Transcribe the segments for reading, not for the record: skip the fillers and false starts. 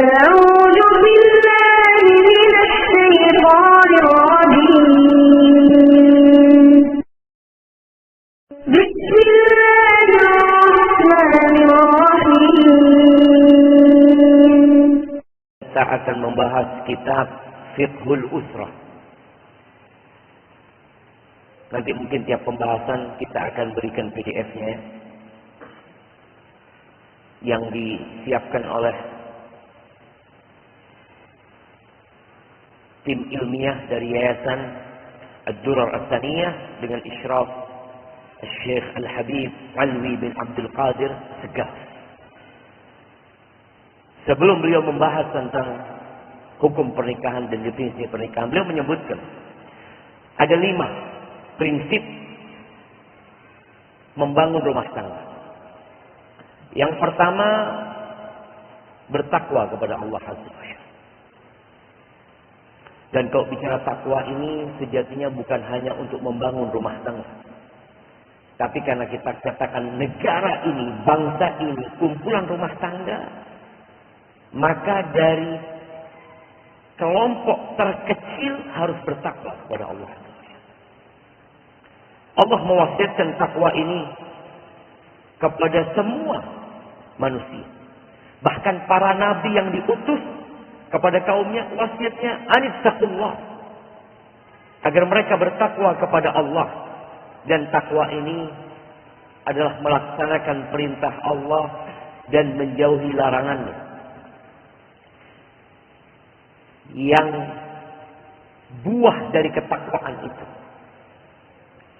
أعوذ بالله من الشيطان الرجيم. بسم الله الرحمن الرحيم. Kita akan membahas kitab Fiqhul Usrah. Nanti mungkin tiap pembahasan kita akan berikan PDF-nya yang disiapkan oleh tim ilmiah dari Yayasan Ad-Durar As-Saniyah dengan isyraf Syekh Al-Habib Alwi bin Abdul Qadir Segaf. Sebelum beliau membahas tentang hukum pernikahan dan definisi pernikahan, beliau menyebutkan ada 5 prinsip membangun rumah tangga. Yang pertama, bertakwa kepada Allah Azza wa Jalla. Dan kalau bicara takwa ini sejatinya bukan hanya untuk membangun rumah tangga. Tapi karena kita katakan negara ini, bangsa ini, kumpulan rumah tangga, maka dari kelompok terkecil harus bertakwa kepada Allah. Allah mewasiatkan takwa ini kepada semua manusia. Bahkan para nabi yang diutus kepada kaumnya, wasiatnya anittaqullah, agar mereka bertakwa kepada Allah. Dan takwa ini adalah melaksanakan perintah Allah dan menjauhi larangannya. Yang buah dari ketakwaan itu,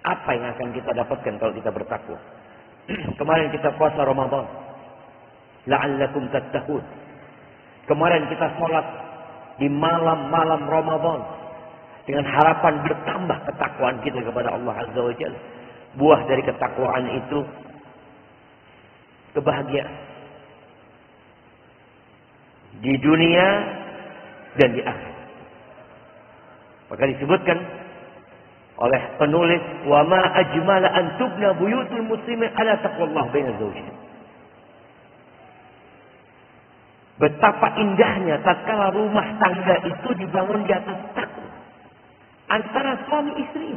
apa yang akan kita dapatkan kalau kita bertakwa? Kemarin kita puasa Ramadan, la'allakum tattaqun. Kemarin kita sholat di malam-malam Ramadan dengan harapan bertambah ketakwaan kita kepada Allah Azza wa Jalla. Buah dari ketakwaan itu kebahagiaan di dunia dan di akhirat. Maka disebutkan oleh penulis, wa ma ajmala an tubna buyutul muslimin ala taqwallah baina zawjain. Betapa indahnya tatkala rumah tangga itu dibangun di atas takwa antara suami istri.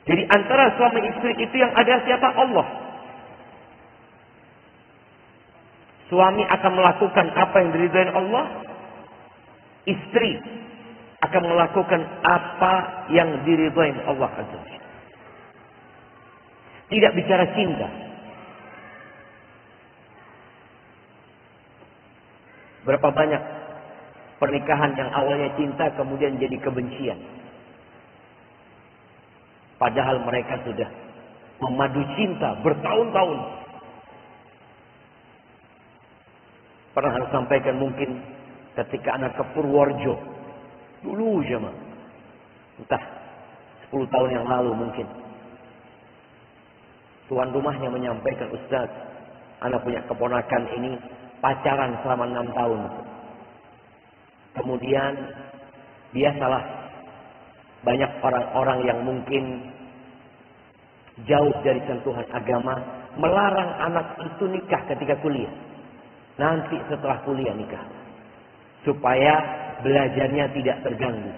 Jadi antara suami istri itu yang ada siapa? Allah. Suami akan melakukan apa yang diridhai Allah. Istri akan melakukan apa yang diridhai Allah Azza wa Jalla. Tidak bicara cinta. Berapa banyak pernikahan yang awalnya cinta kemudian jadi kebencian. Padahal mereka sudah memadu cinta bertahun-tahun. Pernah saya sampaikan mungkin ketika anak ke Purworejo. Dulu jemaah. Entah 10 tahun yang lalu mungkin. Tuan rumahnya menyampaikan, Ustaz, anak punya keponakan ini pacaran selama 6 tahun. Kemudian biasalah banyak orang-orang yang mungkin jauh dari sentuhan agama melarang anak itu nikah ketika kuliah. Nanti setelah kuliah nikah. Supaya belajarnya tidak terganggu.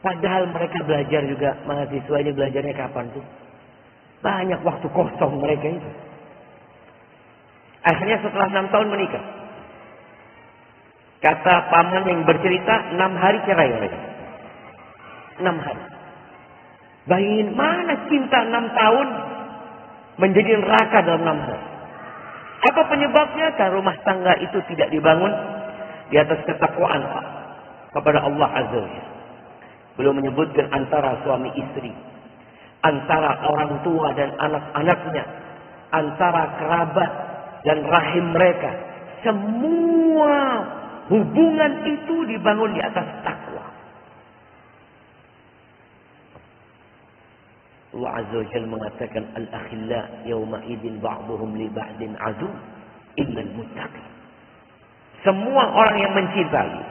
Padahal mereka belajar juga, mahasiswa ini belajarnya kapan tuh? Banyak waktu kosong mereka itu. Akhirnya setelah 6 tahun menikah. Kata paman yang bercerita, 6 hari cerai mereka. 6 hari. Bayangin mana cinta 6 tahun menjadi neraka dalam 6 hari. Apa penyebabnya? Karena rumah tangga itu tidak dibangun di atas ketakwaan kepada Allah Azza wa Jalla. Beliau menyebutkan antara suami istri, antara orang tua dan anak-anaknya, antara kerabat dan rahim mereka, semua hubungan itu dibangun di atas takwa. Allah Azza wa Jalla mengatakan, al-akhilla yawma idin ba'duhum li ba'din adu illa al-muttaqin. Semua orang yang mencintai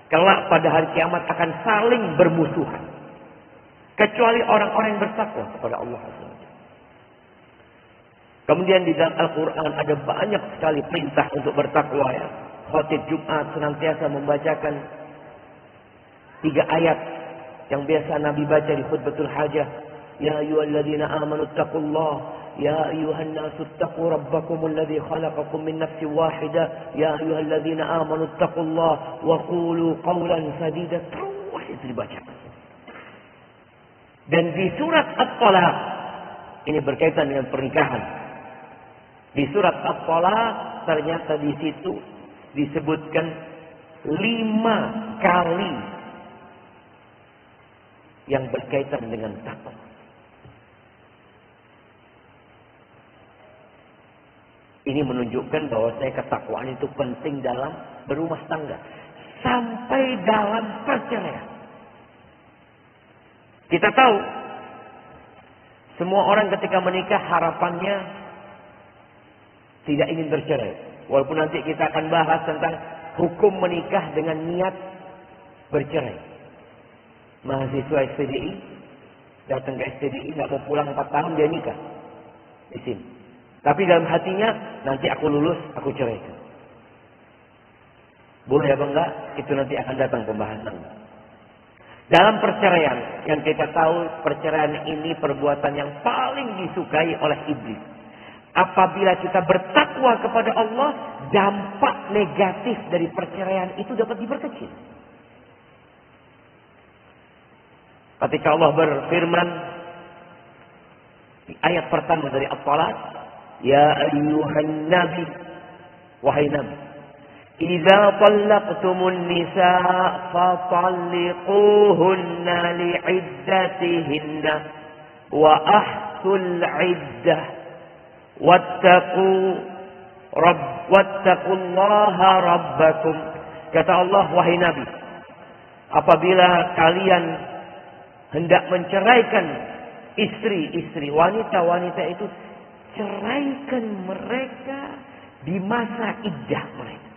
kelak pada hari kiamat akan saling bermusuhan, kecuali orang-orang yang bertakwa kepada Allah Azza wa Jalla. Kemudian di dalam Al-Quran ada banyak sekali perintah untuk bertakwa ya. Khatib Jumat senantiasa membacakan 3 ayat yang biasa Nabi baca di khutbatul hajah. Ya ayyuhalladzina amanu taqullah. Ya ayyuhan nasu taqu rabbakumul ladzi khalaqakum min nafsin wahidah. Ya ayyuhalladzina amanu taqullah wa qulu qawlan sadida. Terus itu dibaca. Dan di surat At-Talaq ini berkaitan dengan pernikahan. Di surat At-Talaq ternyata di situ disebutkan 5 kali yang berkaitan dengan takwa. Ini menunjukkan bahwa ketakwaan itu penting dalam berumah tangga. Sampai dalam perceraian. Kita tahu, semua orang ketika menikah harapannya tidak ingin bercerai. Walaupun nanti kita akan bahas tentang hukum menikah dengan niat bercerai. Mahasiswa STDI datang ke STDI nggak mau pulang 4 tahun dia nikah di sini. Tapi dalam hatinya nanti aku lulus aku ceraikan. Boleh apa enggak? Itu nanti akan datang pembahasan. Dalam perceraian yang kita tahu perceraian ini perbuatan yang paling disukai oleh iblis. Apabila kita bertakwa kepada Allah, dampak negatif dari perceraian itu dapat diperkecil. Ketika Allah berfirman di ayat pertama dari At-Talaq, ya ayyuhan nabi, wahai nabi, idza talaqtumun nisaa fatalliquhunna li'iddatihinna wa ahsul 'iddah wattaqullaha rabbakum. Kata Allah, wahai nabi, apabila kalian hendak menceraikan istri-istri, wanita-wanita itu, ceraikan mereka di masa iddah mereka.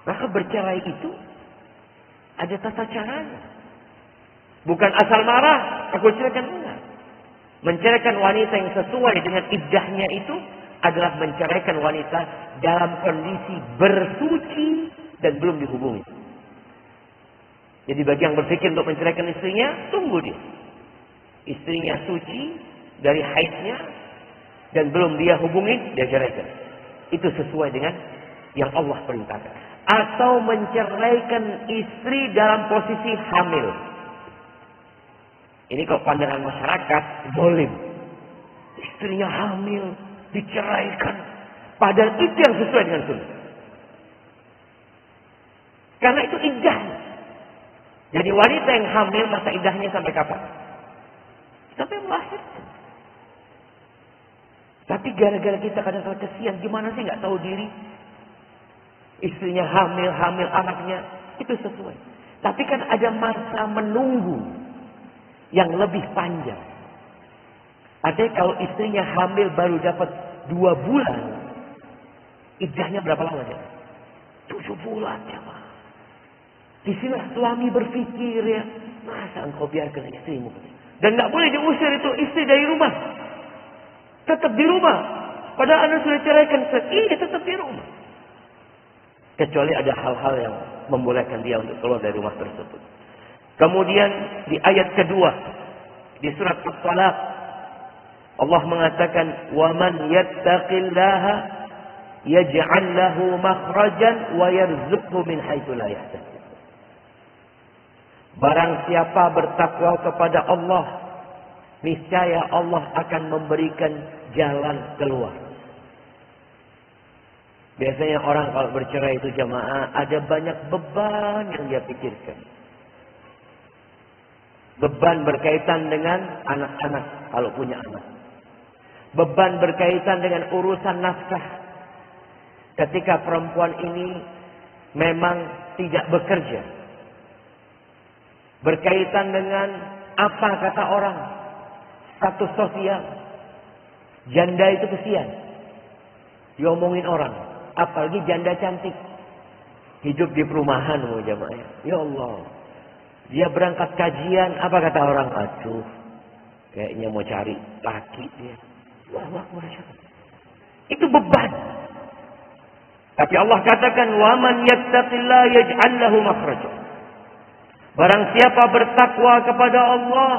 Maka bercerai itu ada tata caranya. Bukan asal marah, aku ceraikan, enggak. Menceraikan wanita yang sesuai dengan iddahnya itu adalah menceraikan wanita dalam kondisi bersuci dan belum dihubungi. Jadi bagi yang berpikir untuk menceraikan istrinya, tunggu dia. Istrinya suci dari haidnya dan belum dia hubungi, dia ceraikan. Itu sesuai dengan yang Allah perintahkan. Atau menceraikan istri dalam posisi hamil. Ini kalau pandangan masyarakat, zalim. Istrinya hamil, diceraikan. Padahal itu yang sesuai dengan sunnah. Karena itu iddah. Jadi wanita yang hamil masa iddahnya sampai kapan? Sampai melahirkan. Tapi gara-gara kita kadang-kadang kesian, gimana sih nggak tahu diri? Istrinya hamil anaknya, itu sesuai. Tapi kan ada masa menunggu yang lebih panjang. Artinya kalau istrinya hamil baru dapat 2 bulan, iddahnya berapa lama? 7 bulan, jemaah. Di sini suami berpikir ya, masa engkau biarkan istrimu? Dan nggak boleh diusir itu istri dari rumah. Tetap di rumah. Padahal Anda sudah ceraikan, iya tetap di rumah. Kecuali ada hal-hal yang membolehkan dia untuk keluar dari rumah tersebut. Kemudian di ayat kedua di surat At-Talaq Allah mengatakan, "Wa man yattaqillaha yaj'al lahu makhrajan wa yarzuqhu min haitsu la yahtasib." Barang siapa bertakwa kepada Allah, niscaya Allah akan memberikan jalan keluar. Biasanya orang kalau bercerai itu jamaah, ada banyak beban yang dia pikirkan. Beban berkaitan dengan anak-anak kalau punya anak. Beban berkaitan dengan urusan nafkah. Ketika perempuan ini memang tidak bekerja. Berkaitan dengan apa kata orang, status sosial. Janda itu kesian. Diomongin orang. Apalagi janda cantik. Hidup di perumahan jamaah. Ya Allah. Dia berangkat kajian, apa kata orang? Aduh, kayaknya mau cari laki dia. Allahu Akbar. Itu beban. Tapi Allah katakan, "Wa man yattaqillaha yaj'al lahu makhraja." Barang siapa bertakwa kepada Allah,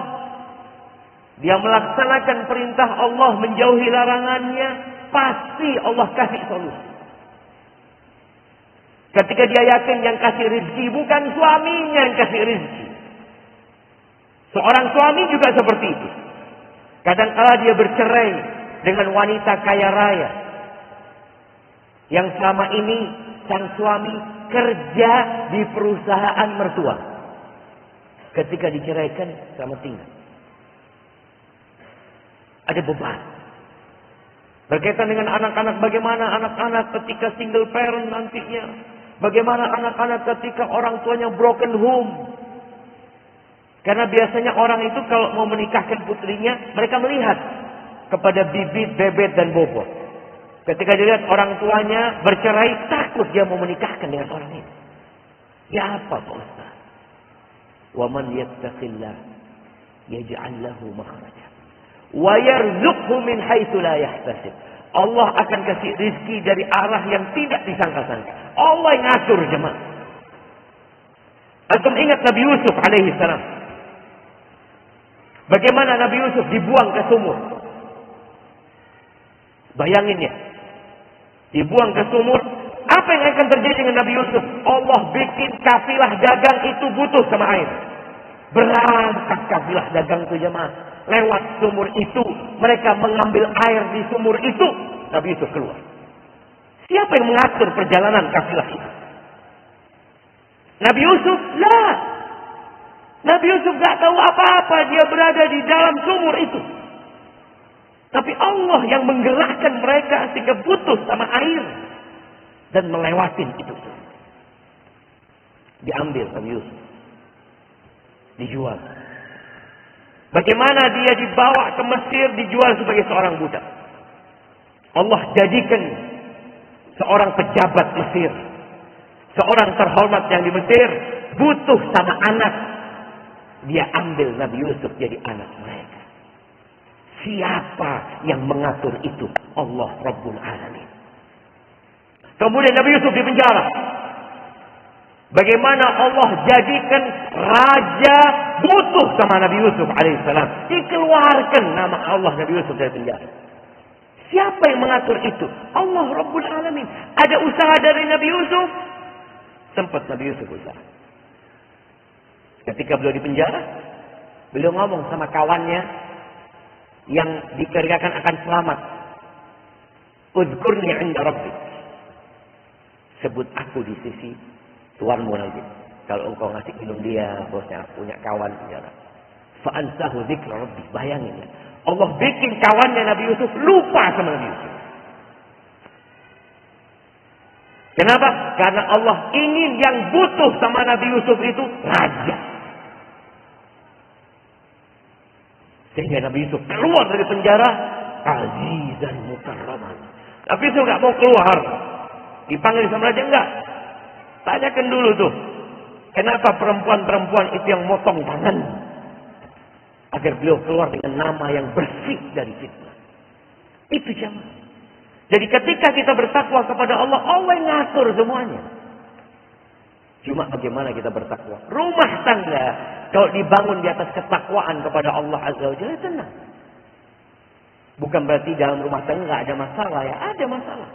dia melaksanakan perintah Allah, menjauhi larangannya, pasti Allah kasih solusi. Ketika dia yakin yang kasih rezeki bukan suaminya yang kasih rezeki. Seorang suami juga seperti itu. Kadang-kala dia bercerai dengan wanita kaya raya, yang selama ini sang suami kerja di perusahaan mertua. Ketika diceraikan, sama tinggal. Ada beban. Berkaitan dengan anak-anak, bagaimana anak-anak ketika single parent nantinya. Bagaimana anak-anak ketika orang tuanya broken home. Karena biasanya orang itu kalau mau menikahkan putrinya, mereka melihat kepada bibit, bebet, dan bobot. Ketika dilihat orang tuanya bercerai, takut dia mau menikahkan dengan orang ini. Ya apa Pak Ustaz? Wa man yattaqillah yaj'al lahu makhraja wa yarzuqhu min haitsu la yahtasib. Allah akan kasih rezeki dari arah yang tidak disangka-sangka. Allah yang ngatur jemaah. Antum ingat Nabi Yusuf alaihi salam. Bagaimana Nabi Yusuf dibuang ke sumur? Bayangin ya. Dibuang ke sumur. Apa yang akan terjadi dengan Nabi Yusuf? Allah bikin kafilah dagang itu butuh sama air. Berangkat kafilah dagang itu jemaah. Lewat sumur itu. Mereka mengambil air di sumur itu. Nabi Yusuf keluar. Siapa yang mengatur perjalanan kafilah itu? Nabi Yusuf? Lah. Nabi Yusuf gak tahu apa-apa. Dia berada di dalam sumur itu. Tapi Allah yang menggerakkan mereka sehingga butuh sama air. Dan melewatin itu. Diambil Nabi Yusuf. Dijual. Bagaimana dia dibawa ke Mesir, dijual sebagai seorang budak. Allah jadikan seorang pejabat Mesir. Seorang terhormat yang di Mesir. Butuh sama anak. Dia ambil Nabi Yusuf jadi anak mereka. Siapa yang mengatur itu? Allah Rabbul Alamin. Kemudian Nabi Yusuf dipenjara. Bagaimana Allah jadikan raja butuh sama Nabi Yusuf alaihissalam. Dikeluarkan nama Allah Nabi Yusuf dari penjara. Siapa yang mengatur itu? Allah Rabbul Alamin. Ada usaha dari Nabi Yusuf? Sempat Nabi Yusuf usaha. Ketika beliau di penjara, beliau ngomong sama kawannya yang diperkirakan akan selamat. Uzkurni 'inda rabbik. Sebut aku di sisi Tuhanmu nanti. Kalau engkau ngasih minum dia, bosnya punya kawan di penjara. Fa'ansahu dzikra rabbih. Bayangin ya. Allah bikin kawannya Nabi Yusuf lupa sama Nabi Yusuf. Kenapa? Karena Allah ingin yang butuh sama Nabi Yusuf itu raja. Sehingga Nabi Yusuf keluar dari penjara azizan mukarraman. Nabi Yusuf gak mau keluar. Dipanggil sama raja enggak. Tanyakan dulu tuh. Kenapa perempuan-perempuan itu yang motong tangan? Agar beliau keluar dengan nama yang bersih dari fitnah. Itu jamaah. Jadi ketika kita bertakwa kepada Allah, Allah yang ngatur semuanya. Cuma bagaimana kita bertakwa? Rumah tangga kalau dibangun di atas ketakwaan kepada Allah Azza wa Jalla, tenang. Bukan berarti dalam rumah tangga nggak ada masalah ya, ada masalah.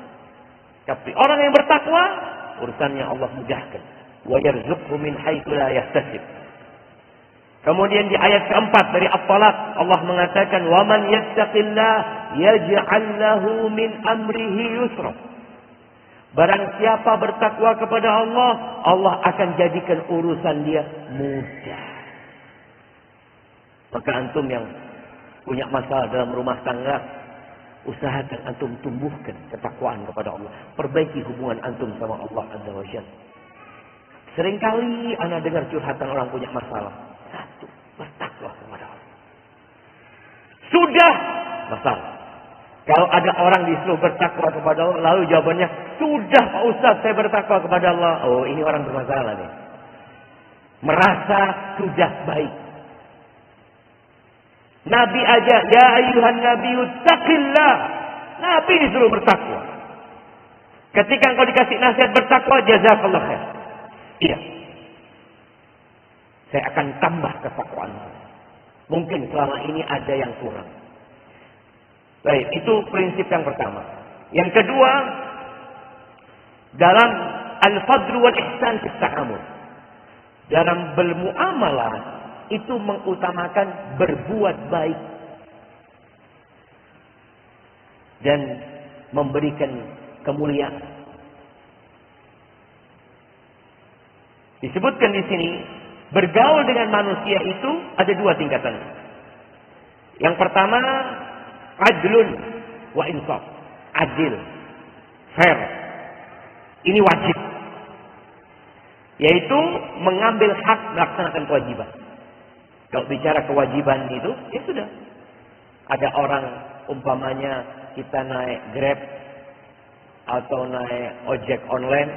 Tapi orang yang bertakwa, urusannya Allah mudahkan. Wa yarzuqhu min haitsu la yahtasib. Kemudian di ayat keempat dari At-Talaq, Allah mengatakan, "Wa man yattaqillah yaj'al lahu min amrihi yusra." Barang siapa bertakwa kepada Allah, Allah akan jadikan urusan dia mudah. Maka antum yang punya masalah dalam rumah tangga, usahakan antum tumbuhkan ketakwaan kepada Allah. Perbaiki hubungan antum sama Allah Azza wa Jalla. Seringkali ana dengar curhatan orang punya masalah. Satu, bertakwa kepada Allah. Sudah masalah. Kalau ada orang disuruh bertakwa kepada Allah, lalu jawabannya, sudah Pak Ustaz saya bertakwa kepada Allah. Oh, ini orang bermasalah nih. Merasa sudah baik. Nabi aja, ya ayyuhan nabiyyu taqillah. Nabi disuruh bertakwa. Ketika engkau dikasih nasihat bertakwa, jazakallah khair. Iya. Saya akan tambah ketakwaan. Mungkin selama ini ada yang kurang. Baik, itu prinsip yang pertama. Yang kedua, dalam al-fadl wal ihsan fi ta'amul. Dalam bermuamalah itu mengutamakan berbuat baik dan memberikan kemuliaan. Disebutkan di sini, bergaul dengan manusia itu ada dua tingkatan. Yang pertama, adlun wa insaf. Adil, fair. Ini wajib. Yaitu mengambil hak melaksanakan kewajiban. Kalau bicara kewajiban itu, ya sudah. Ada orang umpamanya kita naik Grab atau naik ojek online.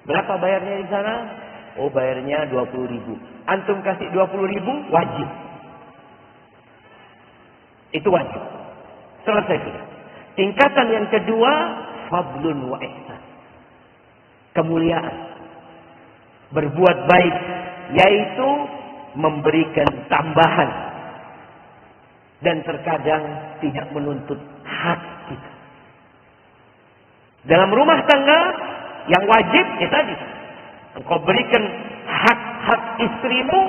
Berapa bayarnya di sana? Oh, bayarnya 20.000. Antum kasih 20.000, wajib. Itu wajib. Selesai sudah. Tingkatan yang kedua, fadlun wa ihsan. Kemuliaan. Berbuat baik, yaitu memberikan tambahan. Dan terkadang tidak menuntut hak kita. Dalam rumah tangga, yang wajib, ya tadi. Engkau berikan hak-hak istrimu,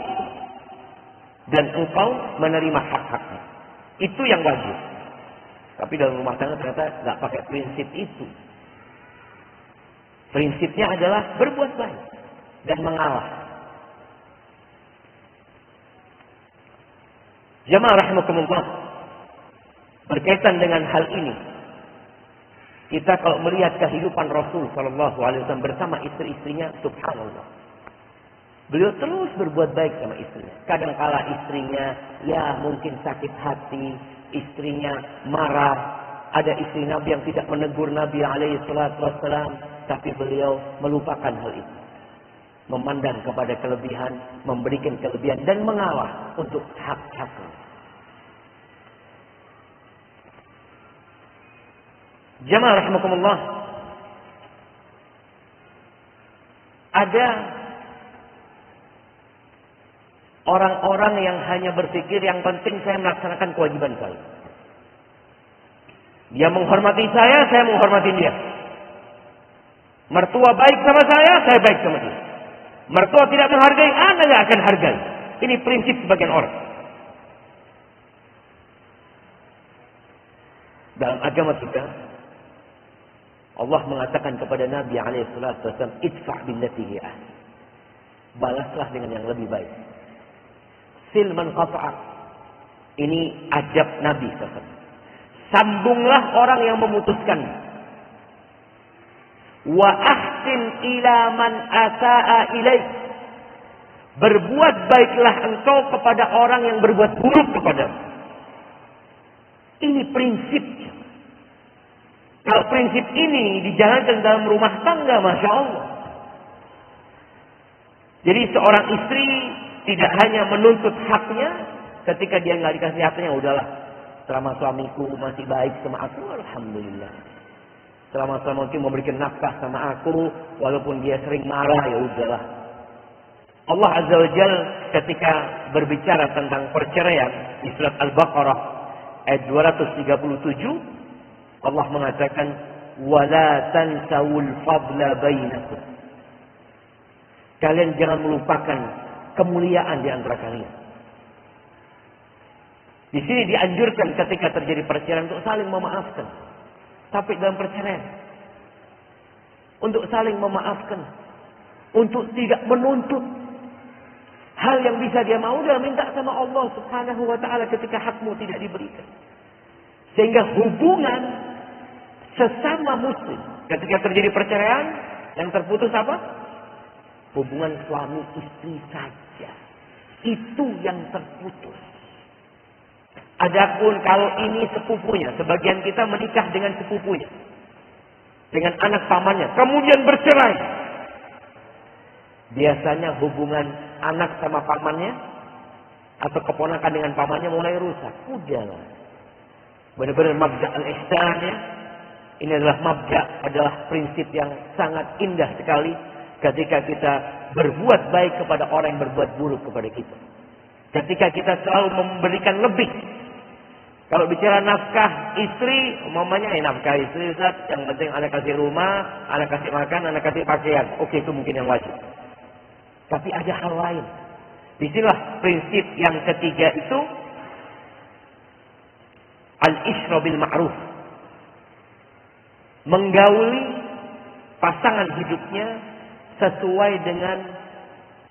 dan engkau menerima hak-haknya. Itu yang wajib. Tapi dalam rumah tangga ternyata nggak pakai prinsip itu. Prinsipnya adalah berbuat baik dan mengalah. Jamaah rahimakumullah, berkaitan dengan hal ini, kita kalau melihat kehidupan Rasul Shallallahu Alaihi Wasallam bersama istri-istrinya, subhanallah, beliau terus berbuat baik sama istrinya. Kadangkala istrinya, ya mungkin sakit hati, istrinya marah. Ada istri Nabi yang tidak menegur Nabi alaihi salatu wassalam, tapi beliau melupakan hal itu. Memandang kepada kelebihan, memberikan kelebihan, dan mengalah untuk hak-haknya. Jamaah rahimakumullah, ada orang-orang yang hanya berpikir yang penting saya melaksanakan kewajiban saya. Dia menghormati saya menghormati dia. Mertua baik sama saya baik sama dia. Mertua tidak menghargai, Anda nggak akan hargai. Ini prinsip sebagian orang. Dalam agama kita, Allah mengatakan kepada Nabi SAW, idfa' billati hi ahsan. Balaslah dengan yang lebih baik. Sil man qata'a. Ini ajab Nabi SAW. Sambunglah orang yang memutuskan. Wa ahsin ila man asa'a ilaik. Berbuat baiklah engkau kepada orang yang berbuat buruk kepadamu. Ini prinsipnya. Kalau prinsip ini dijalankan dalam rumah tangga, Masya Allah. Jadi seorang istri tidak hanya menuntut haknya, ketika dia nggak dikasih haknya, udahlah. Selama suamiku masih baik sama aku, alhamdulillah. Selama suamiku memberikan nafkah sama aku, walaupun dia sering marah, ya udahlah. Allah Azza wa Jalla ketika berbicara tentang perceraian di surat Al-Baqarah ayat 237, Allah mengatakan, wala tansawul fadla bainakum. Kalian jangan melupakan kemuliaan di antara kalian. Di sini dianjurkan ketika terjadi perceraian untuk saling memaafkan. Tapi dalam perceraian, untuk saling memaafkan, untuk tidak menuntut hal yang bisa dia mau, dia minta sama Allah Subhanahu wa taala ketika hakmu tidak diberikan. Sehingga hubungan sesama muslim ketika terjadi perceraian, yang terputus apa? Hubungan suami istri saja. Itu yang terputus. Adapun kalau ini sepupunya, sebagian kita menikah dengan sepupunya, dengan anak pamannya, kemudian bercerai. Biasanya hubungan anak sama pamannya Atau keponakan dengan pamannya mulai rusak. Udahlah. Benar-benar mabda al-ihsan ya. Ini adalah mabda, adalah prinsip yang sangat indah sekali ketika kita berbuat baik kepada orang yang berbuat buruk kepada kita. Ketika kita selalu memberikan lebih. Kalau bicara nafkah istri, umpamanya nafkah istri, Ustaz, yang penting anak kasih rumah, anak kasih makan, anak kasih pakaian. Oke, itu mungkin yang wajib. Tapi ada hal lain. Disinilah prinsip yang ketiga itu al-isra bil ma'ruf. Menggauli pasangan hidupnya sesuai dengan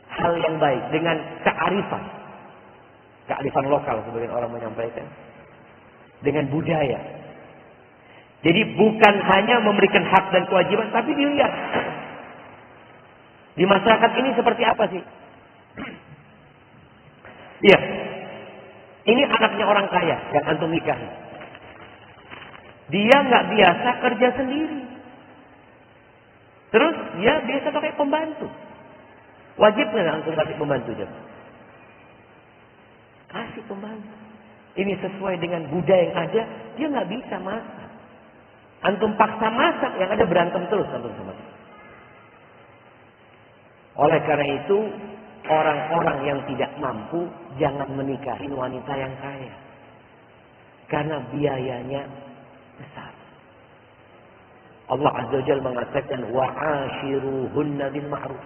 hal yang baik, dengan kearifan. Kearifan lokal sebagian orang menyampaikan. Dengan budaya. Jadi bukan hanya memberikan hak dan kewajiban, tapi dilihat di masyarakat ini seperti apa sih? Iya. Ini anaknya orang kaya yang antum nikahi. Dia nggak biasa kerja sendiri. Terus dia biasa pakai pembantu. Wajib nggak antum kasih pembantu dia? Kasih pembantu. Ini sesuai dengan budaya yang ada, dia nggak bisa masak. Antum paksa masak, yang ada berantem terus antum sama dia. Oleh karena itu, orang-orang yang tidak mampu jangan menikahi wanita yang kaya. Karena biayanya besar. Allah Azza wa Jalla mengatakan wa'ashiruhunna bil ma'ruf.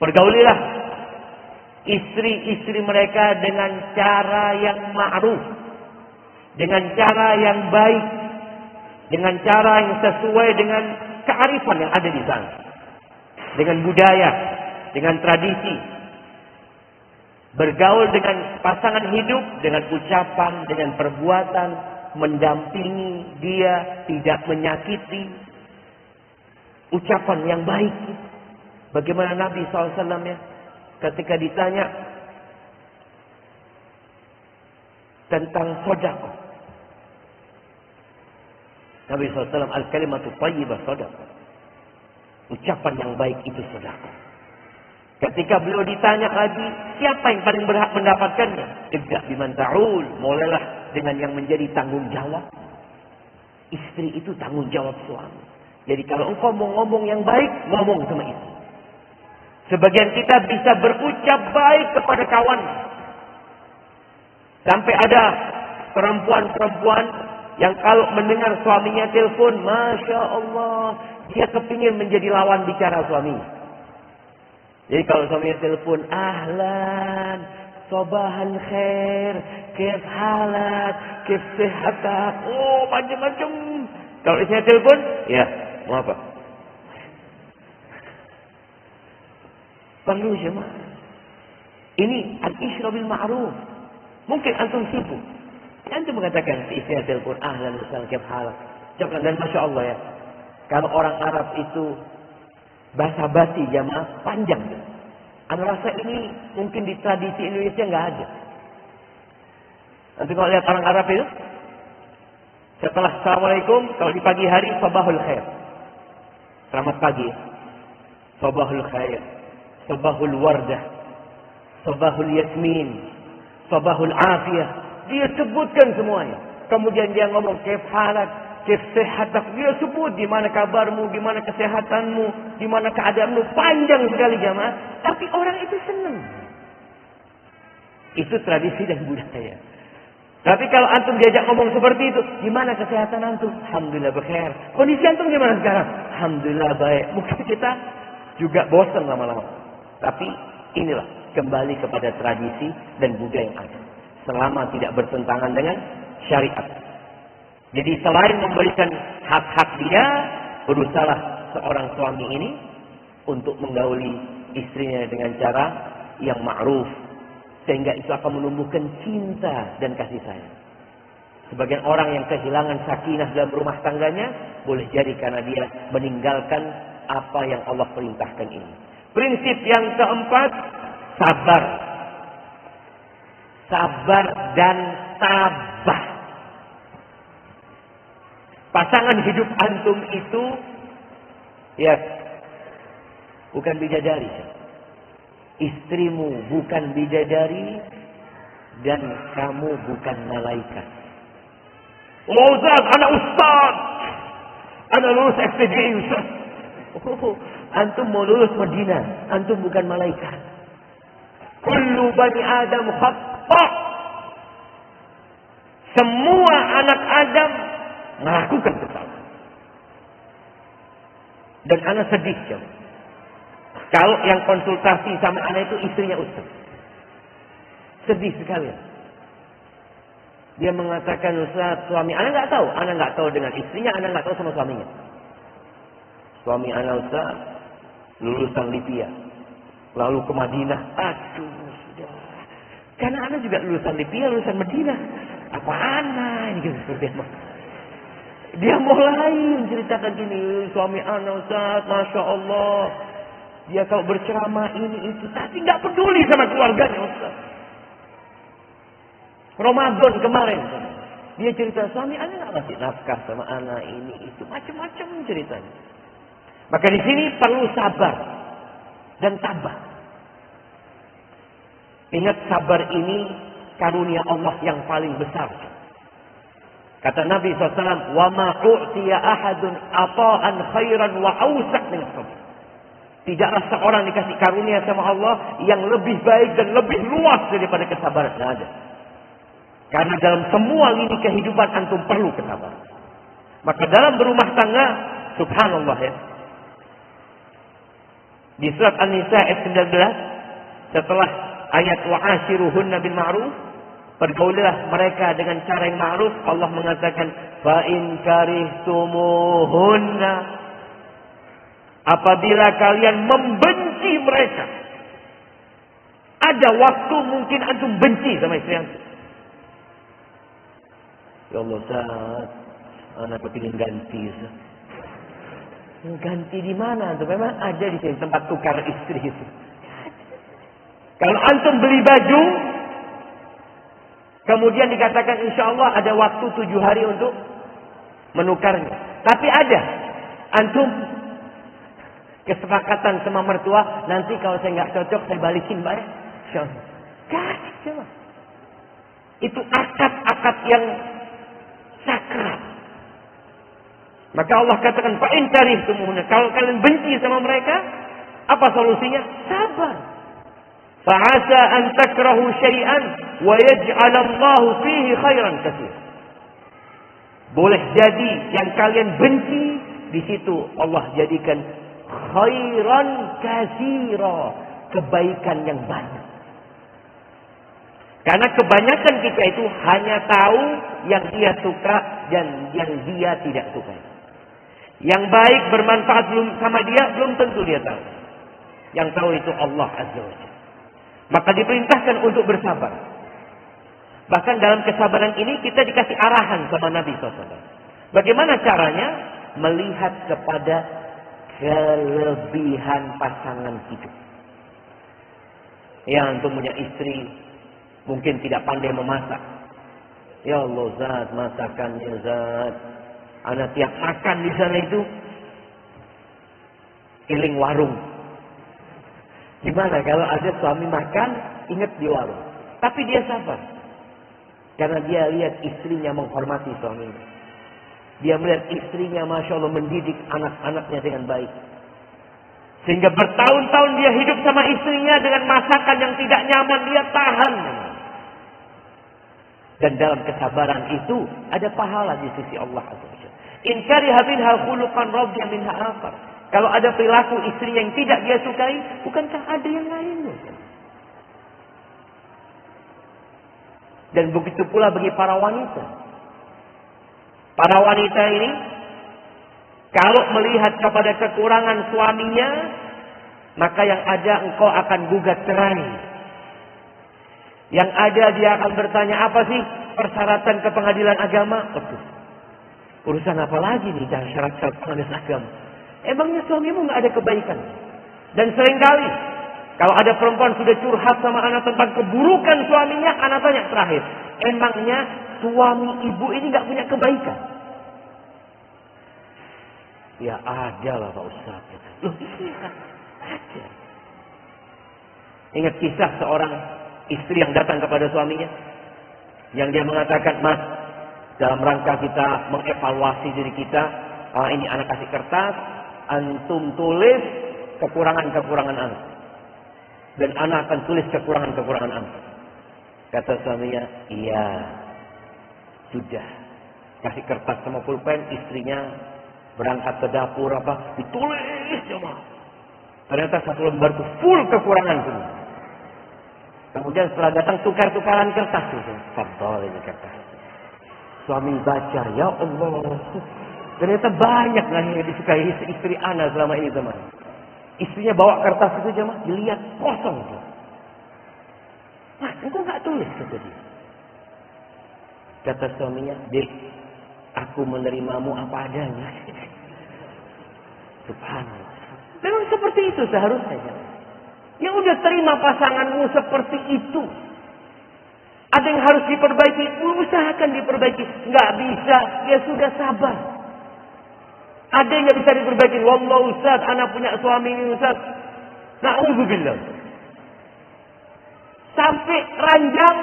Pergaulilah istri-istri mereka dengan cara yang ma'ruf, dengan cara yang baik, dengan cara yang sesuai dengan kearifan yang ada di sana, dengan budaya, dengan tradisi. Bergaul dengan pasangan hidup dengan ucapan, dengan perbuatan, mendampingi dia, tidak menyakiti. Ucapan yang baik. Bagaimana Nabi SAW ya, ketika ditanya tentang sedekah. Nabi SAW, al-kalimatu thayyibah sedekah. Ucapan yang baik itu sedekah. Ketika beliau ditanya lagi, siapa yang paling berhak mendapatkannya? Ibda biman ta'ul. Mulailah dengan yang menjadi tanggung jawab. Istri itu tanggung jawab suami. Jadi kalau engkau mau ngomong yang baik, ngomong sama istri. Sebagian kita bisa berucap baik kepada kawan. Sampai ada perempuan-perempuan yang kalau mendengar suaminya telepon, Masya Allah, dia kepingin menjadi lawan bicara suaminya. Jadi kalau suaminya telepon, ahlan, sobahan khair, kif halat, kif sehatak, oh macam-macam. Kalau istrinya telepon, ya, mau apa? Perlu jemaah. Ini al-isra bil ma'ruf. Mungkin antum sibuk. Antum mengatakan istrinya telepon, ahlan, sobahan kif halat. Dan Masya Allah ya, kalau orang Arab itu basa-basi jamaah panjang. Anda rasa ini mungkin di tradisi Indonesia nggak ada. Nanti kalau lihat orang Arab itu, setelah Assalamualaikum, kalau di pagi hari, sabahul khair. Selamat pagi. Sabahul khair. Sabahul wardah. Sabahul yasmin. Sabahul afiyah. Dia sebutkan semuanya. Kemudian dia ngomong, kaif halat. Kif sehatak, dia sebut di mana kabarmu, di mana kesehatanmu, di mana keadaanmu, panjang sekali jamaah. Tapi orang itu senang. Itu tradisi dan budaya. Tapi kalau antum diajak ngomong seperti itu, gimana kesehatan antum? Alhamdulillah bekhair. Kondisi antum gimana sekarang? Alhamdulillah baik. Mungkin kita juga bosan lama-lama. Tapi inilah kembali kepada tradisi dan budaya yang ada. Selama tidak bertentangan dengan syariat. Jadi selain memberikan hak-hak dia, berusahalah seorang suami ini untuk menggauli istrinya dengan cara yang ma'ruf. Sehingga itu akan menumbuhkan cinta dan kasih sayang. Sebagian orang yang kehilangan sakinah dalam rumah tangganya, boleh jadi karena dia meninggalkan apa yang Allah perintahkan ini. Prinsip yang keempat, sabar. Sabar dan tabah. Pasangan hidup antum itu, ya, bukan bidadari. istrimu bukan bidadari dan kamu bukan malaikat. Oh Ustaz, anak Ustaz, anak lulus FTDI Ustaz. Oh, antum mau lulus Madinah, antum bukan malaikat. Kullu bani Adam khata'. Semua anak Adam melakukan kesalahan. Dan anak sedih coba. Kalau yang konsultasi sama anak itu istrinya Ustaz. Sedih sekali. Dia mengatakan, Ustaz, suami anak nggak tahu dengan istrinya, anak nggak tahu sama suaminya. Suami anak Ustaz lulusan Libya, lalu ke Madinah. Aduh, sudah. Karena anak juga lulusan Libya, lulusan Madinah. Apa anak ini gitu seperti apa? Dia mulai menceritakan gini, suami anak Ustaz, Masya Allah, dia kalau berceramah ini itu, tapi nggak peduli sama keluarganya Ustaz. Ramadan kemarin, dia cerita suami anak nggak ngasih nafkah sama anak ini itu, macam-macam ceritanya. Maka di sini perlu sabar dan tabah. Ingat, sabar ini karunia Allah yang paling besar. Kata Nabi SAW, wa ma u'tiya ahadun ata'an khairan wa awsa' min sabr. Tidaklah seorang dikasih karunia sama Allah yang lebih baik dan lebih luas daripada kesabaran. Tidak ada. Karena dalam semua lini kehidupan antum perlu kesabaran. Maka dalam berumah tangga, subhanallah ya. Di surat An-Nisa ayat 19, setelah ayat wa'ashiruhunna bil ma'ruf, pergaulilah mereka dengan cara yang ma'ruf, Allah mengatakan fa in karihtumuhunna, apabila kalian membenci mereka. Ada waktu mungkin antum benci sama istri antum. Ya Allah, Ustaz, anak kepingin ganti. Ganti di mana? Memang ada di sini tempat tukar istri itu. Kalau antum beli baju, kemudian dikatakan insya Allah ada waktu 7 hari untuk menukarnya. Tapi ada antum kesepakatan sama mertua, nanti kalau saya nggak cocok saya balikin, Mbak ya. Coba. Itu akad-akad yang sakral. Maka Allah katakan fa in karihtumuhunna, kalau kalian benci sama mereka, apa solusinya? Sabar. Fa asa an takrahu syai'an wa yaj'alallahu fihi khairan katsira. Boleh jadi yang kalian benci, di situ Allah jadikan khairan katsira, kebaikan yang banyak. Karena kebanyakan kita itu hanya tahu yang dia suka dan yang dia tidak suka. Yang baik bermanfaat belum sama dia, belum tentu dia tahu. Yang tahu itu Allah Azza wa Jalla. Maka diperintahkan untuk bersabar. Bahkan dalam kesabaran ini kita dikasih arahan sama Nabi SAW. Bagaimana caranya? Melihat kepada kelebihan pasangan hidup. Ya, antum punya istri mungkin tidak pandai memasak. Ya Allah, Zat, masakannya Zat. Anak tiap makan di sana itu keliling warung. Gimana kalau ada suami makan ingat di warung? Tapi dia sabar. Karena dia lihat istrinya menghormati suaminya. Dia melihat istrinya Masya Allah mendidik anak-anaknya dengan baik. Sehingga bertahun-tahun dia hidup sama istrinya dengan masakan yang tidak nyaman, dia tahan. Dan dalam kesabaran itu ada pahala di sisi Allah Azza wa Jalla. In kariha minha khuluqan radiya minha akhar. Kalau ada perilaku istri yang tidak dia sukai, bukankah ada yang lainnya? Dan begitu pula bagi para wanita. Para wanita ini, kalau melihat kepada kekurangan suaminya, maka yang ada engkau akan gugat cerai. Yang ada dia akan bertanya, apa sih persyaratan ke pengadilan agama? Betul. Urusan apa lagi nih syarat-syarat pengadilan agama? Emangnya suamimu nggak ada kebaikan? Dan seringkali kalau ada perempuan sudah curhat sama anak tentang keburukan suaminya, anak tanya terakhir, emangnya suami ibu ini nggak punya kebaikan? Ya ada lah Pak Ustaz. Loh iya kan? Ada. Ingat kisah seorang istri yang datang kepada suaminya, yang dia mengatakan, "Mas, dalam rangka kita mengevaluasi diri kita, ini anak kasih kertas, antum tulis kekurangan-kekurangan anak, dan anak akan tulis kekurangan-kekurangan anak." Kata suaminya, "Iya, sudah." Kasih kertas sama pulpen, istrinya berangkat ke dapur ditulis cuma. Ternyata satu lembar itu full kekurangan semua. Kemudian setelah datang tukar-tukaran kertas itu, fadhal ini kertas. Suami baca, ya Allah, ternyata banyak lah yang disukai istri ana selama ini teman. Istrinya bawa kertas itu jemaah, dilihat kosong. Mas, engkau nggak tulis kata dia. Kata suaminya, "Dik, aku menerimamu apa adanya." Subhanallah. Memang seperti itu seharusnya. Ya udah, terima pasanganmu seperti itu. Ada yang harus diperbaiki, usahakan diperbaiki. Nggak bisa, ya sudah sabar. Ada yang nggak bisa diperbaiki. Wallah Ustaz, anak punya suami ini Ustaz. Na'udzubillah. Sampai ranjang,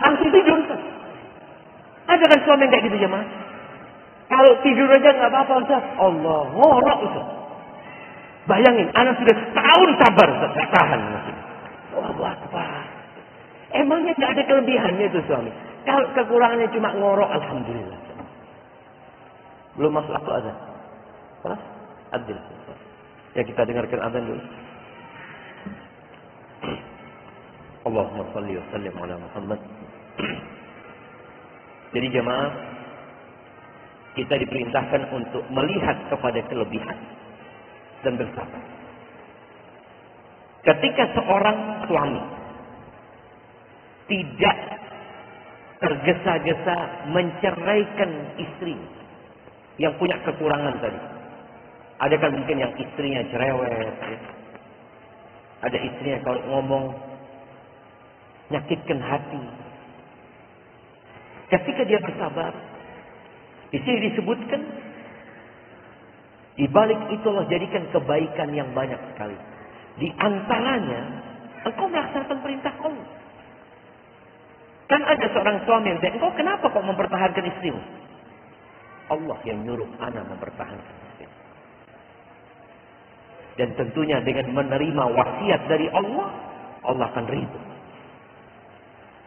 langsung tidur Ustaz. Ada kan suami yang kayak gitu jemaah? Kalau tidur aja nggak apa-apa Ustaz. Allah, ngorok Ustaz. Bayangin, anak sudah setahun sabar Ustaz, nggak tahan masih. Allahu Akbar. Emangnya nggak ada kelebihannya itu suami? Kalau kekurangannya cuma ngorok, alhamdulillah. Belum masuk waktu azan. Salah? Adil. Ya kita dengarkan azan dulu. Allahumma salli wa sallim ala Muhammad. Jadi jemaah, kita diperintahkan untuk melihat kepada kelebihan dan bersabar. Ketika seorang suami tidak tergesa-gesa menceraikan istri yang punya kekurangan tadi. Ada kan mungkin yang istrinya cerewet, ya. Ada istrinya kalau ngomong nyakitkan hati. Ketika dia bersabar, di sini disebutkan, di balik itu Allah jadikan kebaikan yang banyak sekali. Di antaranya, engkau melaksanakan perintah Allah. Kan ada seorang suami yang bilang, engkau kenapa kok mempertahankan istrimu? Allah yang nyuruh anak mempertahankan istrimu. Dan tentunya dengan menerima wasiat dari Allah, Allah akan ridho.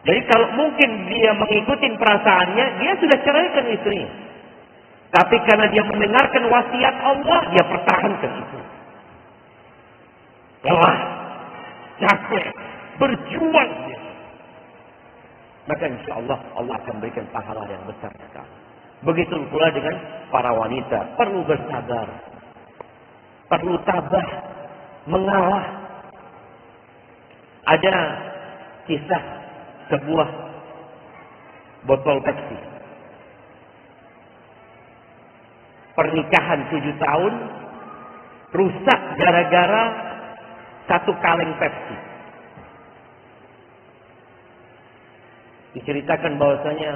Jadi kalau mungkin dia mengikuti perasaannya, dia sudah ceraikan istrinya. Tapi karena dia mendengarkan wasiat Allah, dia pertahankan itu. Lelah, capek, berjuang. Maka insya Allah, Allah akan berikan pahala yang besar sekali. Begitu pula dengan para wanita. Perlu bersabar. Perlu tabah. Mengalah. Ada kisah sebuah botol Pepsi. Pernikahan 7 tahun. Rusak gara-gara 1 kaleng Pepsi. Diceritakan bahwasanya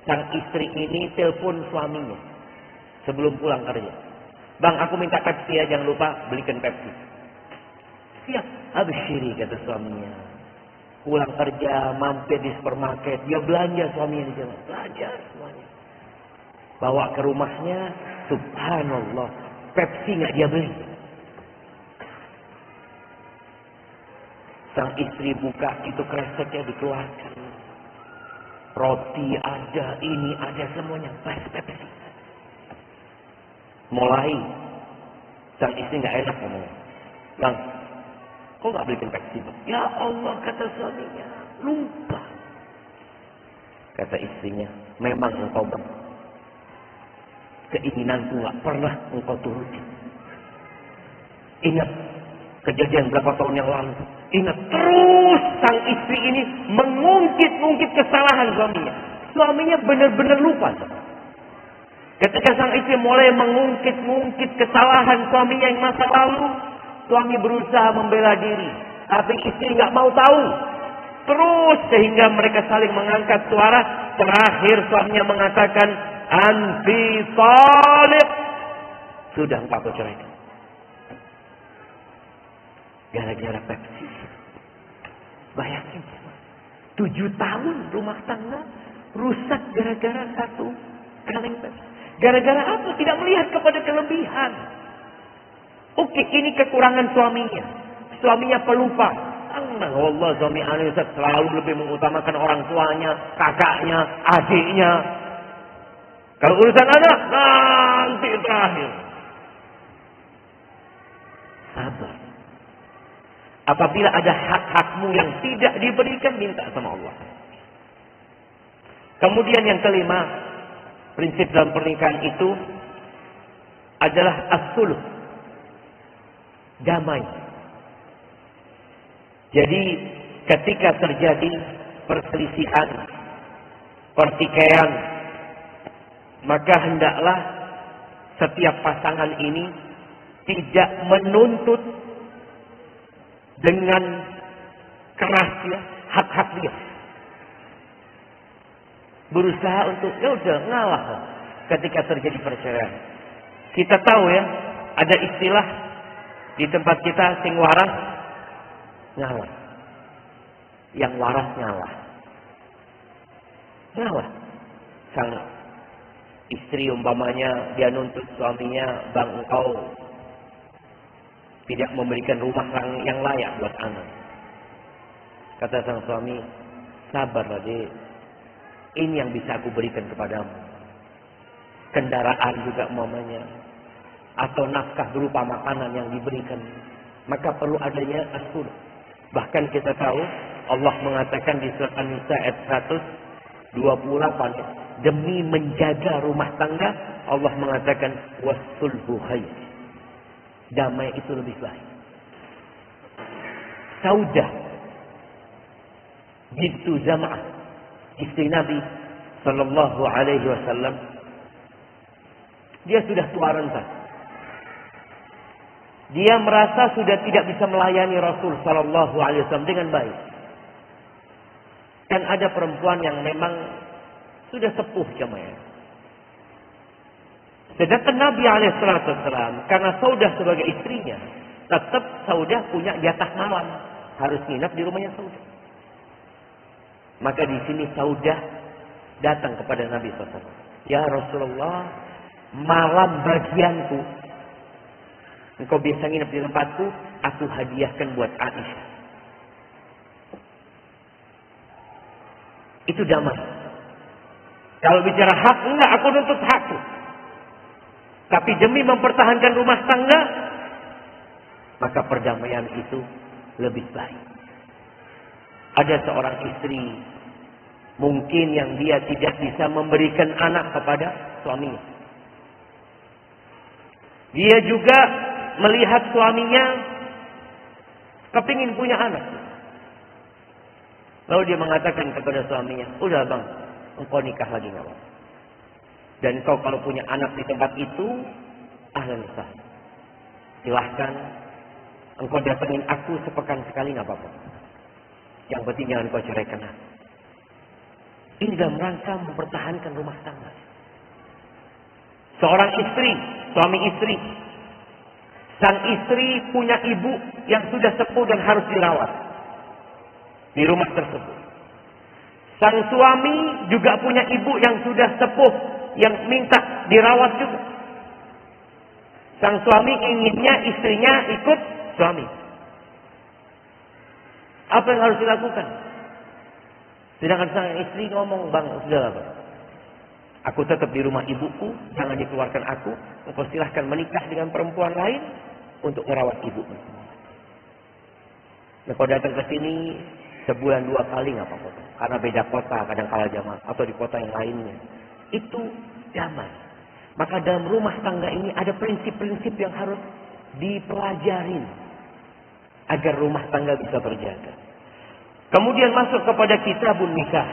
sang istri ini telepon suaminya sebelum pulang kerja. "Bang, aku minta Pepsi ya, jangan lupa belikan Pepsi." "Siap, absyiri," kata suaminya. Pulang kerja, mampir di supermarket, dia belanja suaminya di jalan. Belanja semuanya. Bawa ke rumahnya, subhanallah, Pepsi nggak dia beli. Sang istri buka, itu kreseknya dikeluarkan. Roti ada, ini ada, semuanya Pepsi. Mulai sang istri nggak enak ngomong. "Bang, kok nggak belikan Pepsi, Bang?" "Ya Allah," kata suaminya, "lupa." Kata istrinya, "Memang engkau, Bang, keinginanku nggak pernah engkau turuti. Ingat kejadian berapa tahun yang lalu. Ingat." Terus sang istri ini mengungkit-ungkit kesalahan suaminya. Suaminya benar-benar lupa. Ketika sang istri mulai mengungkit-ungkit kesalahan suaminya yang masa lalu, suami berusaha membela diri, tapi istri nggak mau tahu. Terus sehingga mereka saling mengangkat suara. Terakhir suaminya mengatakan, "Anti taliq." Sudah engkau ceraikan. Gara-gara Pepsi. Bayangin, 7 tahun rumah tangga rusak gara-gara satu kaleng tadi. Gara-gara apa? Tidak melihat kepada kelebihan. Oke, ini kekurangan suaminya. Suaminya pelupa. Allah, suami aneh selalu lebih mengutamakan orang tuanya, kakaknya, adiknya. Kalau urusan anak, nanti terakhir. Sabar. Apabila ada hak-hakmu yang tidak diberikan, minta sama Allah. Kemudian yang kelima, prinsip dalam pernikahan itu adalah as-sulh. Damai. Jadi ketika terjadi perselisihan, pertikaian, maka hendaklah setiap pasangan ini tidak menuntut dengan keras ya hak-hak dia. Berusaha untuk ya udah ngalah ketika terjadi perceraian. Kita tahu ya, ada istilah di tempat kita, sing waras ngalah. Yang waras ngalah. Ngalah. Sang istri umpamanya dia nuntut suaminya, "Bang, engkau tidak memberikan rumah yang layak buat anak." Kata sang suami, "Sabarlah, Dek. Ini yang bisa aku berikan kepadamu. Kendaraan juga umpamanya, atau nafkah berupa makanan yang diberikan. Maka perlu adanya as-sulh." Bahkan kita tahu Allah mengatakan di surat An-Nisa ayat 128, demi menjaga rumah tangga, Allah mengatakan was-sulhu khair. Damai itu lebih baik. Saudah bintu Zam'ah, istri Nabi sallallahu alaihi wasallam, dia sudah tua renta. Dia merasa sudah tidak bisa melayani Rasul sallallahu alaihi wasallam dengan baik. Dan ada perempuan yang memang sudah sepuh jemaah. Sedangkan Nabi alaihi wasallam karena Saudah sebagai istrinya, tetap Saudah punya jatah malam, harus nginap di rumahnya Saudah. Maka di sini Saudah datang kepada Nabi SAW. "Ya Rasulullah, malam bagianku, engkau biasa nginap di tempatku, aku hadiahkan buat Aisyah." Itu damai. Kalau bicara hak, enggak, aku nuntut hakku. Tapi demi mempertahankan rumah tangga, maka perdamaian itu lebih baik. Ada seorang istri, mungkin yang dia tidak bisa memberikan anak kepada suaminya. Dia juga melihat suaminya kepingin punya anak. Lalu dia mengatakan kepada suaminya, "Udah bang, engkau nikah lagi nggak bang? Dan engkau kalau punya anak di tempat itu, ahlan sahlan. Silahkan, engkau datengin aku sepekan sekali nggak apa-apa. Yang penting jangan kau ceraikan aku." Ini dalam rangka mempertahankan rumah tangga. Seorang istri, suami istri, sang istri punya ibu yang sudah sepuh dan harus dirawat di rumah tersebut. Sang suami juga punya ibu yang sudah sepuh yang minta dirawat juga. Sang suami inginnya istrinya ikut suami. Apa yang harus dilakukan? Sedangkan sang istri ngomong, "Bang, sudah bang. Aku tetap di rumah ibuku, jangan dikeluarkan aku. Engkau silahkan menikah dengan perempuan lain untuk merawat ibuku. Nah, kau datang ke sini sebulan 2 kali nggak apa-apa. Karena beda kota, kadang kala jamaah atau di kota yang lainnya. Itu damai. Maka dalam rumah tangga ini ada prinsip-prinsip yang harus dipelajarin agar rumah tangga bisa terjaga. Kemudian masuk kepada kitabun nikah,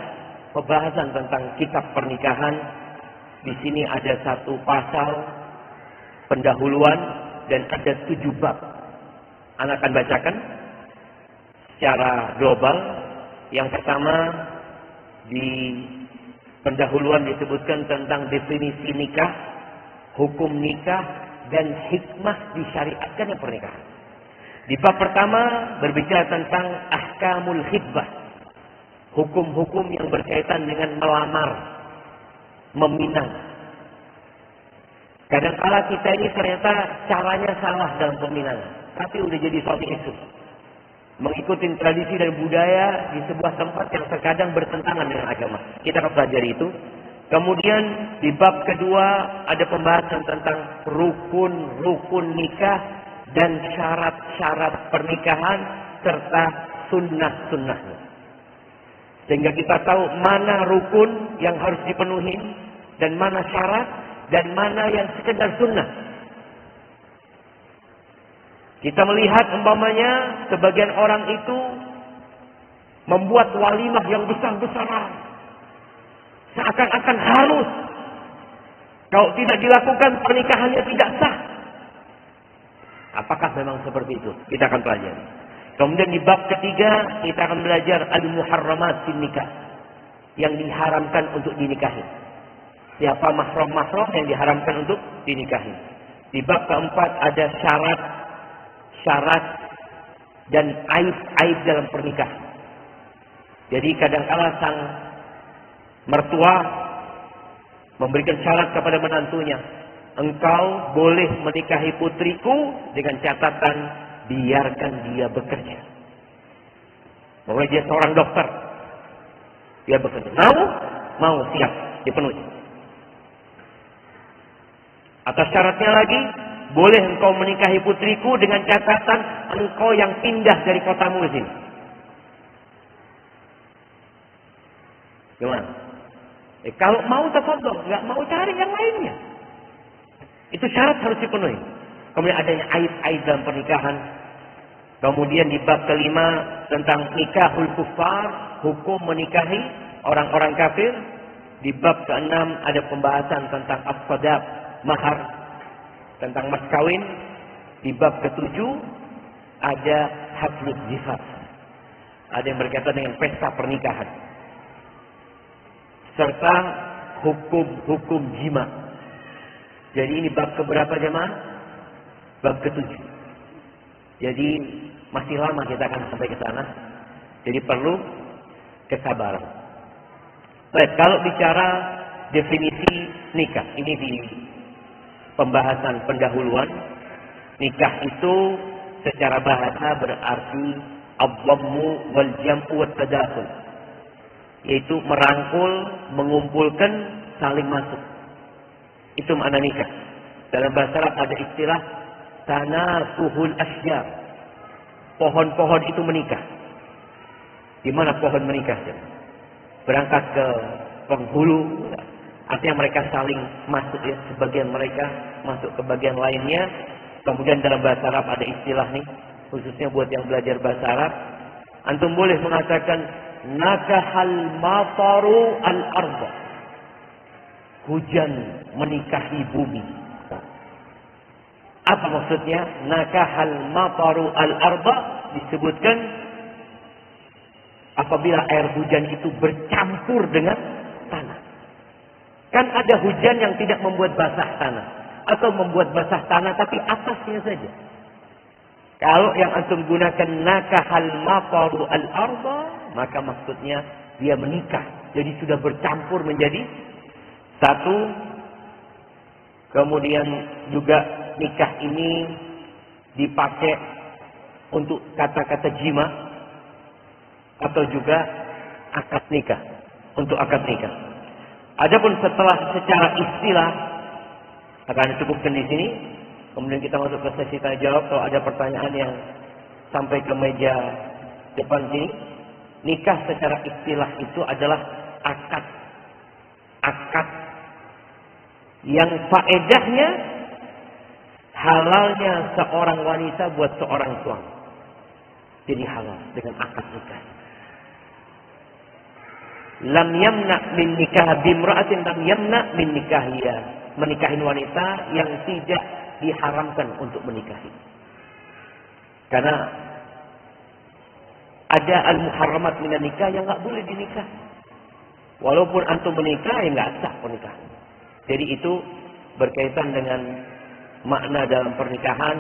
pembahasan tentang kitab pernikahan. Di sini ada 1 pasal pendahuluan dan ada 7 bab. Anak akan bacakan secara global. Yang pertama di pendahuluan disebutkan tentang definisi nikah, hukum nikah, dan hikmah disyariatkan pernikahan. Di bab pertama berbicara tentang ahkam ahkamul khitbah. Hukum-hukum yang berkaitan dengan melamar, meminang. Kadang-kala kita ini ternyata caranya salah dalam peminangan, tapi udah jadi suatu isu. Mengikuti tradisi dan budaya di sebuah tempat yang terkadang bertentangan dengan agama. Kita akan pelajari itu. Kemudian di bab kedua ada pembahasan tentang rukun-rukun nikah dan syarat-syarat pernikahan serta sunnah-sunnahnya. Sehingga kita tahu mana rukun yang harus dipenuhi dan mana syarat dan mana yang sekedar sunnah. Kita melihat umpamanya sebagian orang itu membuat walimah yang besar-besaran. Seakan-akan harus. Kalau tidak dilakukan pernikahannya tidak sah. Apakah memang seperti itu? Kita akan pelajari. Kemudian di bab ketiga kita akan belajar al-muharramat fin nikah. Yang diharamkan untuk dinikahi. Siapa mahram-mahram yang diharamkan untuk dinikahi. Di bab keempat ada syarat dan aib-aib dalam pernikahan. Jadi kadang-kala sang mertua memberikan syarat kepada menantunya, engkau boleh menikahi putriku dengan catatan biarkan dia bekerja. Bahwa dia seorang dokter, dia bekerja. Mau siap dipenuhi. Atas syaratnya lagi, boleh engkau menikahi putriku dengan catatan engkau yang pindah dari kotamu ke sini. Gimana? Kalau mau tafadhol, nggak mau cari yang lainnya. Itu syarat harus dipenuhi. Kemudian adanya aib-aib dalam pernikahan. Kemudian di bab kelima tentang nikahul kufar, hukum menikahi orang-orang kafir. Di bab keenam ada pembahasan tentang as-sadaq, mahar, tentang mas kawin. Di bab ketujuh ada hafluz zifaf. Ada yang berkaitan dengan pesta pernikahan. Serta hukum-hukum jima. Jadi ini bab keberapa jemaah? Bab ketujuh. Jadi masih lama kita akan sampai ke sana. Jadi perlu kesabaran. Baik, kalau bicara definisi nikah, ini di pembahasan pendahuluan. Nikah itu secara bahasa berarti ad-dhammu wal jam'u wat tadakhul. Yaitu merangkul, mengumpulkan, saling masuk. Itu makna nikah. Dalam bahasa Arab ada istilah tanasuhul asjar. Pohon-pohon itu menikah. Di mana pohon menikah? Berangkat ke penghulu, artinya mereka saling masuk ya, sebagian mereka masuk ke bagian lainnya. Kemudian dalam bahasa Arab ada istilah nih, khususnya buat yang belajar bahasa Arab. Antum boleh mengatakan nakahal mataru al-arba. Hujan menikahi bumi. Apa maksudnya? Nakahal mataru al-arba disebutkan apabila air hujan itu bercampur dengan tanah. Kan ada hujan yang tidak membuat basah tanah. Atau membuat basah tanah tapi atasnya saja. Kalau yang antum gunakan nakahal mataru al-arba, maka maksudnya dia menikah. Jadi sudah bercampur menjadi satu. Kemudian juga nikah ini dipakai untuk kata-kata jima. Atau juga akad nikah. Untuk akad nikah. Adapun setelah secara istilah, akan cukupkan di sini. Kemudian kita masuk ke sesi tanya jawab. Kalau ada pertanyaan yang sampai ke meja depan sini. Nikah secara istilah itu adalah akad. Akad yang faedahnya halalnya seorang wanita buat seorang suami. Jadi halal dengan akad nikah. Lam yamna min nikah bimra'atin lam yamna min nikahiyah. Menikahi wanita yang tidak diharamkan untuk menikahi. Karena ada al-muharramat minan nikah yang enggak boleh dinikah. Walaupun antum menikah ya enggak sah pernikahan. Jadi itu berkaitan dengan makna dalam pernikahan.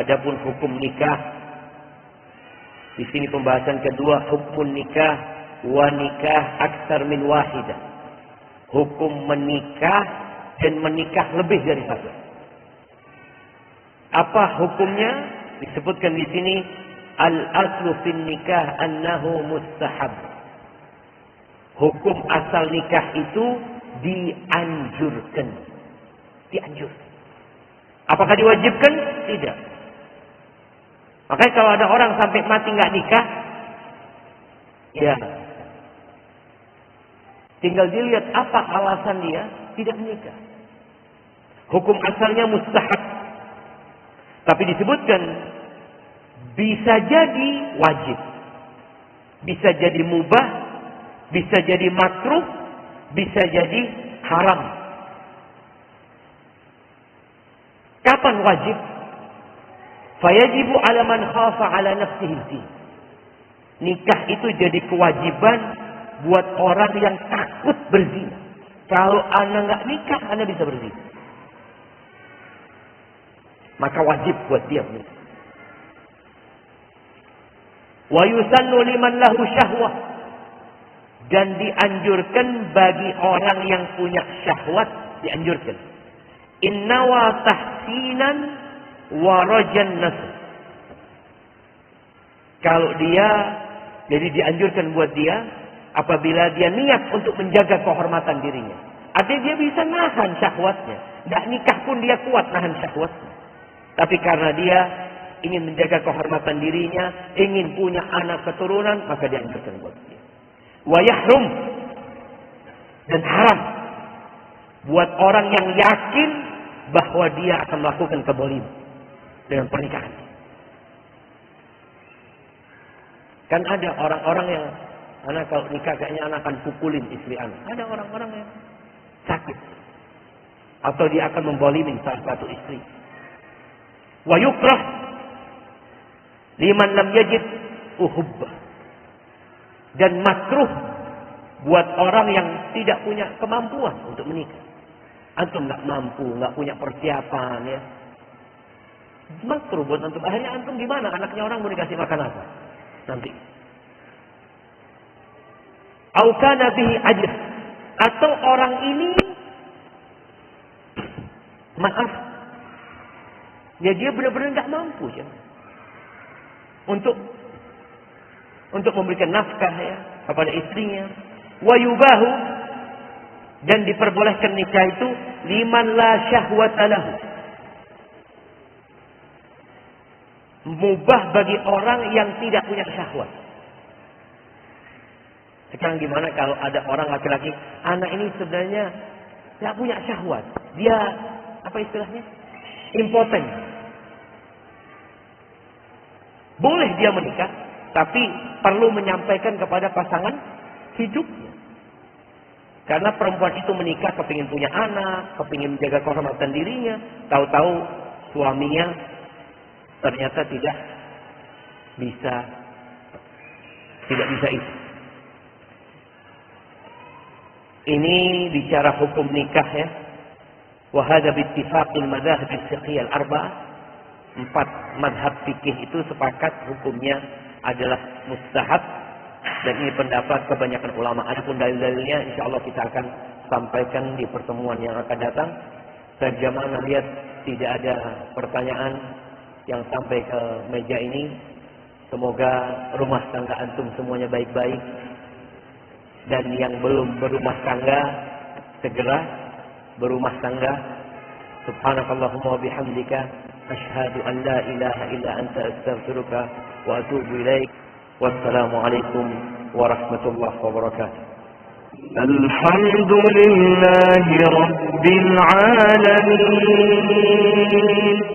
Adapun hukum nikah Di sini pembahasan kedua, hukum nikah wa nikah aktsar min wahidah. Hukum menikah dan menikah lebih dari satu. Apa hukumnya? Disebutkan di sini al-aslu fin nikah annahu mustahab. Hukum asal nikah itu dianjurkan. Dianjurkan. Apakah diwajibkan? Tidak. Makanya kalau ada orang sampai mati nggak nikah, ya tinggal dilihat apa alasan dia tidak menikah. Hukum asalnya mustahab. Tapi disebutkan bisa jadi wajib. Bisa jadi mubah, bisa jadi makruh, bisa jadi haram. Kapan wajib? Fayajibu ala man khafa ala nafsihi. Nikah itu jadi kewajiban buat orang yang takut berzina. Kalau anak nggak nikah, anak bisa berzina. Maka wajib buat dia menikah. Wa yusannu liman lahu syahwah. Dan dianjurkan bagi orang yang punya syahwat, dianjurkan. Innawa tahsinan wa rajan nasl. Kalau dia, jadi dianjurkan buat dia, apabila dia niat untuk menjaga kehormatan dirinya. Artinya dia bisa nahan syahwatnya. Nggak nikah pun dia kuat nahan syahwatnya. Tapi karena dia ingin menjaga kehormatan dirinya, ingin punya anak keturunan, maka dianjurkan buat dia. Wa yahrum. Dan haram buat orang yang yakin bahwa dia akan melakukan kebolim dengan pernikahan. Kan ada orang-orang yang anak kalau nikah kayaknya anak akan pukulin istri anak. Ada orang-orang yang sakit. Atau dia akan membolimin salah satu istri. Wa yukrah liman lam yajid uhubbah. Dan makruh buat orang yang tidak punya kemampuan untuk menikah. Antum nggak mampu, nggak punya persiapan ya. Makruh buat antum. Akhirnya antum gimana? Anaknya orang mau dikasih makan apa? Nanti. Au kana bihi ajr. Atau orang ini maaf. Ya dia benar-benar nggak mampu ya. Untuk memberikan nafkah ya kepada istrinya. Wa yubahu. Dan diperbolehkan nikah itu liman la syahwata lahu. Mubah bagi orang yang tidak punya syahwat. Sekarang gimana kalau ada orang laki-laki, anak ini sebenarnya tidak punya syahwat. Dia, apa istilahnya? Impoten. Boleh dia menikah, tapi perlu menyampaikan kepada pasangan hidupnya. Karena perempuan itu menikah kepingin punya anak, kepingin menjaga kehormatan dirinya. Tahu-tahu suaminya ternyata tidak bisa itu. Ini bicara hukum nikah ya. Wa hadza bi ittifaqil madzhab al-fiqhiyah al-arba'ah. 4 mazhab fikih itu sepakat hukumnya adalah mustahab. Dan ini pendapat kebanyakan ulama. Adapun dalil-dalilnya insyaallah kita akan sampaikan di pertemuan yang akan datang. Terjemahan lihat tidak ada pertanyaan yang sampai ke meja ini. Semoga rumah tangga antum semuanya baik-baik. Dan yang belum berumah tangga segera berumah tangga. Subhanakallahumma wa bihamdika asyhadu an la ilaha illa anta astaghfiruka wa atubu ilaik. Wassalamualaikum warahmatullahi wabarakatuh. Alhamdulillahi rabbil alamin.